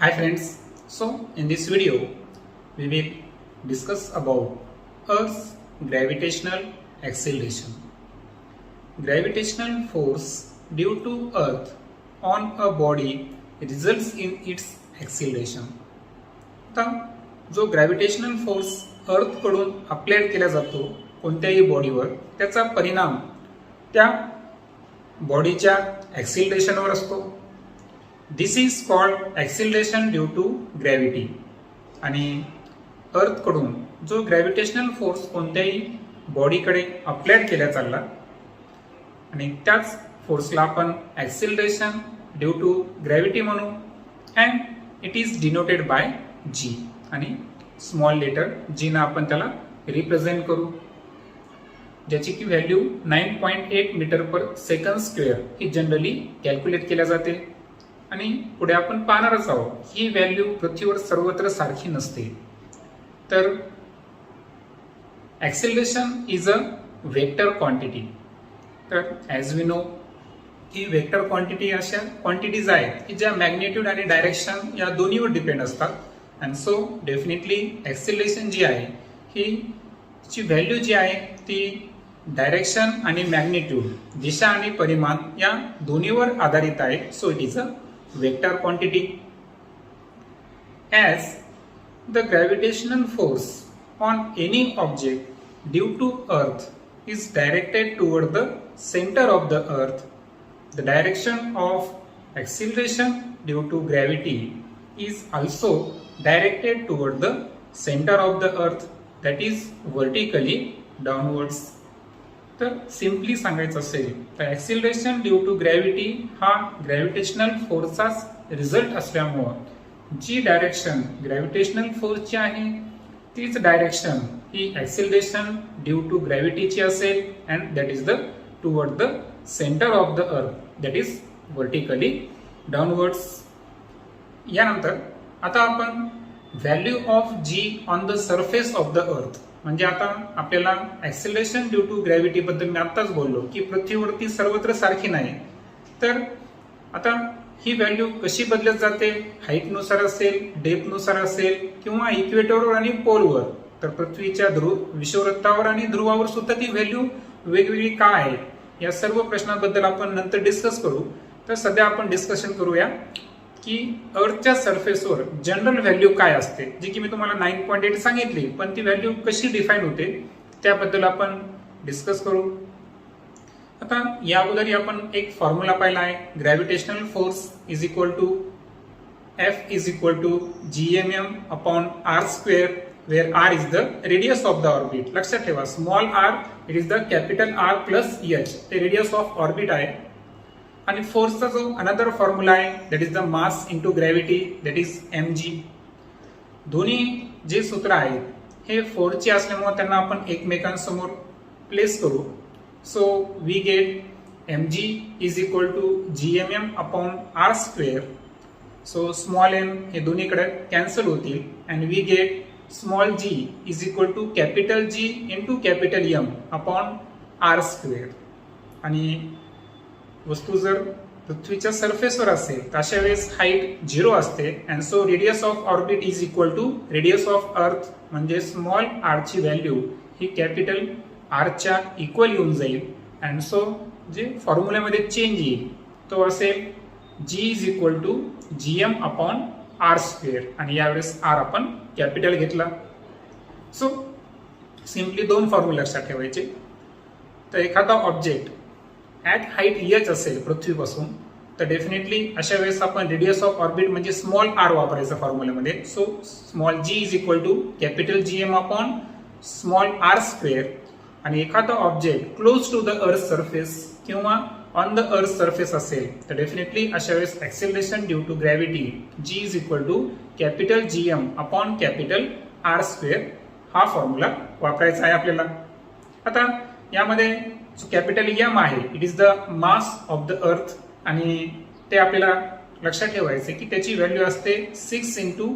Hi friends, so in this video we will discuss about Earth's gravitational acceleration. Gravitational force due to Earth on a body results in its acceleration. आता जो gravitational force अर्थ कडून applied केला जातो कोणत्याही बॉडीवर त्याचा परिणाम त्या बॉडीच्या ॲक्सिलरेशनवर असतो. This is called acceleration due to gravity. आणि अर्थकडून जो ग्रॅव्हिटेशनल फोर्स कोणत्याही बॉडीकडे अप्लाइड केला चालला आणि त्याच फोर्सला आपण ॲक्सिलरेशन ड्यू टू ग्रॅव्हिटी म्हणू. And it is denoted by G आणि स्मॉल लेटर जी ना आपण त्याला रिप्रेझेंट करू, ज्याची की व्हॅल्यू 9.8 मीटर पर सेकंड स्क्वेअर ही जनरली कॅल्क्युलेट केल्या जाते. आणि पुढे आपण पाहणारच आहोत ही व्हॅल्यू पृथ्वीवर सर्वत्र सारखी नसते. तर acceleration is a vector quantity. तर ॲज वी नो ही वेक्टर क्वांटिटी अशा क्वांटिटीज आहेत की ज्या मॅग्नेट्यूड आणि डायरेक्शन या दोन्हीवर डिपेंड असतात. अँड सो डेफिनेटली ॲक्सिलरेशन जी आहे ही ची व्हॅल्यू जी आहे ती डायरेक्शन आणि मॅग्नेट्यूड दिशा आणि परिमाण या दोन्हीवर आधारित आहे. So it is a vector quantity. As the gravitational force on any object due to earth is directed toward the center of the earth, the direction of acceleration due to gravity is also directed toward the center of the earth, that is vertically downwards. तर simply सांगायचं असेल तर acceleration due to gravity हा gravitational फोर्सचाच result असल्यामुळं जी direction gravitational फोर्सची आहे तीच डायरेक्शन ही ॲक्सिलरेशन ड्यू टू ग्रॅव्हिटीची असेल. And that is the toward the centre of the earth, that is vertically downwards. यानंतर आता आपण value of G on the surface of the earth, म्हणजे आता आपल्याला ॲक्सिलरेशन ड्यू टू ग्रॅव्हिटी बद्दल मी आत्ताच बोललो की पृथ्वीवरती सर्वत्र सारखी नाही. तर आता ही व्हॅल्यू कशी बदलत जाते, हाईटनुसार असेल, डेप्थनुसार असेल किंवा इक्वेटरवर आणि पोलवर. तर पृथ्वीच्या विषुववृत्तावर आणि ध्रुवावर सुद्धा ती व्हॅल्यू वेगवेगळी का आहे या सर्व प्रश्नांबद्दल आपण नंतर डिस्कस करू. तर सध्या आपण डिस्कशन करूया की अर्थच्या सरफेसवर जनरल व्हॅल्यू काय असते, जी की मी तुम्हाला 9.8 सांगितली, पण ती व्हॅल्यू कशी डिफाईन होते त्याबद्दल आपण डिस्कस करू. आता या अगोदर आपण एक फॉर्म्युला पाहिला आहे, gravitational force is equal to F is equal to GMM upon R square, where R is the radius of the orbit. लक्षात ठेवा, small R it is the capital R plus H, ते radius of orbit आहे. आणि फोर्सचा जो another formula आहे that is the mass into gravity, that is mg. दोन्ही जे सूत्र आहेत हे फोर्सचे असल्यामुळे त्यांना आपण एकमेकांसमोर प्लेस करू. So we get mg is equal to gmm upon R square. So small M हे दोन्हीकडे कॅन्सल होतील and we get small g is equal to capital G into capital M upon R square. आणि वस्तू जर पृथ्वीच्या सरफेसवर असेल तर अशा वेळेस हाईट 0 असते. And so radius of orbit is equal to radius of earth, म्हणजे स्मॉल आरची व्हॅल्यू ही कॅपिटल आरच्या इक्वल येऊन जाईल. अँड सो जे फॉर्म्युल्यामध्ये चेंज येईल तो असेल G is equal to GM upon R square. आणि यावेळेस आर आपण कॅपिटल घेतला. सो सिम्पली दोन फॉर्म्युला लक्षात ठेवायचे. तर एखादा ऑब्जेक्ट ॲट हाईट एच असेल पृथ्वीपासून तर डेफिनेटली अशा वेळेस आपण रेडियस ऑफ ऑर्बिट म्हणजे स्मॉल आर वापरायचं फॉर्म्युल्यामध्ये. So small G is equal to capital GM upon small R square. आणि एखादा object close to the earth surface किंवा ऑन द अर्थ सरफेस असेल तर डेफिनेटली अशा वेळेस acceleration due to gravity G is equal to capital GM upon capital R square हा formula वापरायचा आहे आपल्याला. आता यामध्ये जो कॅपिटल एम आहे it is the mass of the अर्थ. आणि ते आपल्याला लक्षात ठेवायचे की त्याची व्हॅल्यू असते 6 इंटू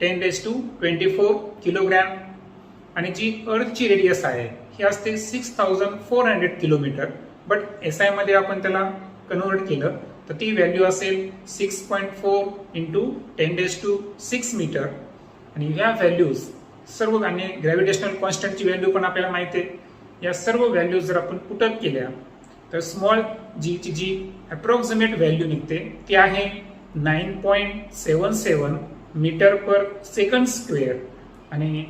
10⁻24 किलोग्रॅम. आणि जी अर्थची रेडियस आहे ही असते 6400 किलोमीटर. बट SI मध्ये आपण त्याला कन्वर्ट केलं तर ती व्हॅल्यू असेल 6.4 इंटू 10⁶ मीटर. आणि ह्या व्हॅल्यूज सर्व आणि ग्रॅव्हिटेशनल कॉन्स्टंटची व्हॅल्यू पण आपल्याला माहिती आहे. या सर्व व्हॅल्यूज जर आपण पुटअप केल्या तर स्मॉल जी ची जी अप्रॉक्सिमेट व्हॅल्यू निघते ती आहे 9.77 मीटर पर सेकंड स्क्वेअर. आणि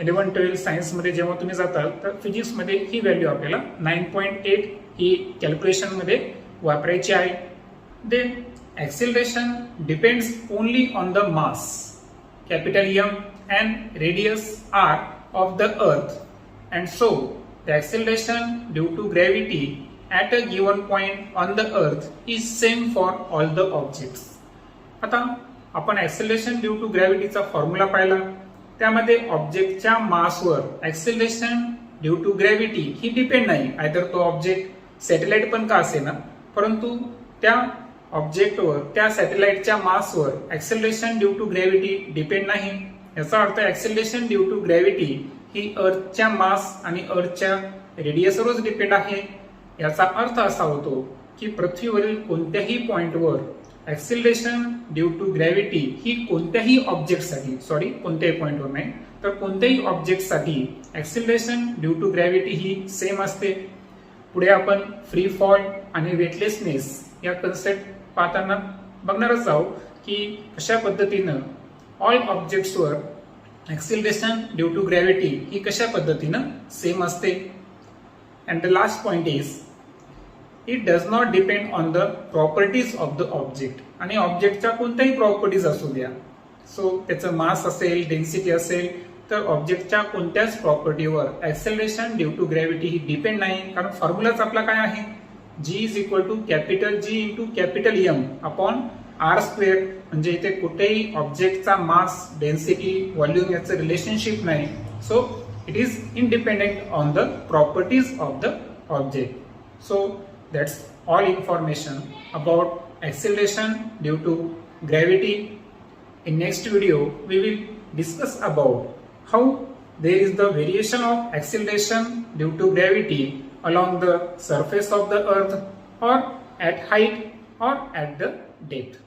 11-12 सायन्समध्ये जेव्हा तुम्ही जाताल तर फिजिक्समध्ये ही व्हॅल्यू आपल्याला 9.8 ही कॅल्क्युलेशनमध्ये वापरायची आहे. Then acceleration depends only on the mass capital M and radius r of the earth, and so the acceleration due to gravity at a given point on the earth is same for all the objects. आता आपण acceleration due to gravity चा formula पाहिला. त्यामध्ये ऑब्जेक्टच्या मासवर acceleration due to gravity ही depend नाही. Either तो ऑब्जेक्ट सॅटेलाइट पण का असेना, परंतु त्या ऑब्जेक्टवर त्या सॅटेलाइटच्या मासवर acceleration due to gravity depend नाही. याचा अर्थ ऍक्सेलरेशन ड्यू टू ग्रॅव्हिटी ही अर्थच्या मास आणि अर्थच्या रेडियसवरच डिपेंड आहे. याचा अर्थ असा होतो की पृथ्वीवरील कोणत्याही पॉइंटवर ऍक्सेलरेशन ड्यू टू ग्रॅव्हिटी ही कोणत्याही ऑब्जेक्टसाठी कोणत्याही पॉइंटवर नाही तर कोणत्याही ऑब्जेक्टसाठी ऍक्सेलरेशन ड्यू टू ग्रॅव्हिटी ही सेम असते. पुढे आपण फ्री फॉल आणि वेटलेसनेस या कन्सेप्ट पाहताना बघणारच आहोत की कशा पद्धतीनं ऑल ऑब्जेक्ट्सवर ऍक्सेलरेशन ड्यू टू ग्रॅव्हिटी ही कशा पद्धतीनं सेम असते. And the last point is it does not depend on the properties of the object. आणि ऑब्जेक्टच्या कोणत्याही प्रॉपर्टीज असू द्या, सो त्याचं मास असेल, डेन्सिटी असेल, तर ऑब्जेक्टच्या कोणत्याच प्रॉपर्टीवर ऍक्सेलरेशन ड्यू टू ग्रॅव्हिटी ही डिपेंड नाही. कारण फॉर्म्युलाच आपला काय आहे, G is equal to capital G into capital M upon R square. म्हणजे इथे कुठेही ऑब्जेक्टचा मास, डेन्सिटी, व्हॉल्यूम याचं रिलेशनशिप नाही. So it is independent on the properties of the object. So that's all information about acceleration due to gravity. In next video we will discuss about how there is the variation of acceleration due to gravity along the surface of the earth or at height or at the depth.